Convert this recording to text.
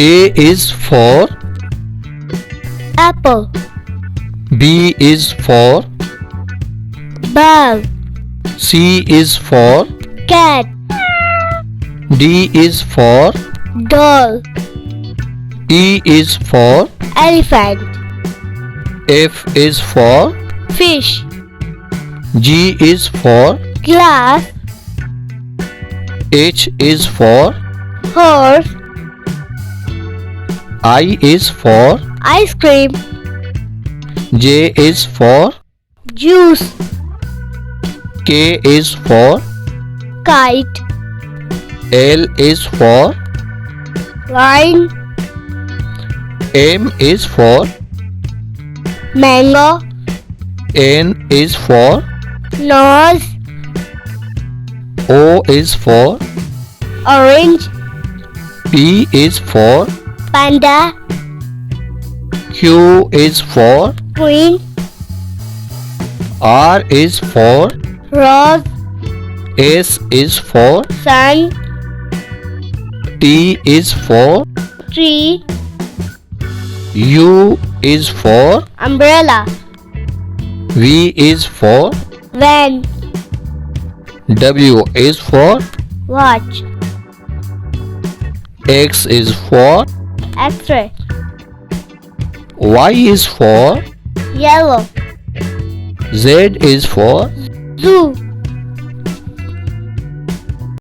A is for apple. B is for Ball. C is for Cat. D is for Doll. E is for Elephant. F is for Fish. G is for Glass. H is for Horse. I is for Ice cream. J is for Juice. K is for Kite. L is for Lion. M is for Mango. N is for Nose. O is for Orange. P is for Panda. Q is for Queen. R is for Rose. S is for Sun. T is for Tree. U is for Umbrella. V is for Van. W is for Watch. X is for X-ray. Y is for Yellow. Z is for Zoo.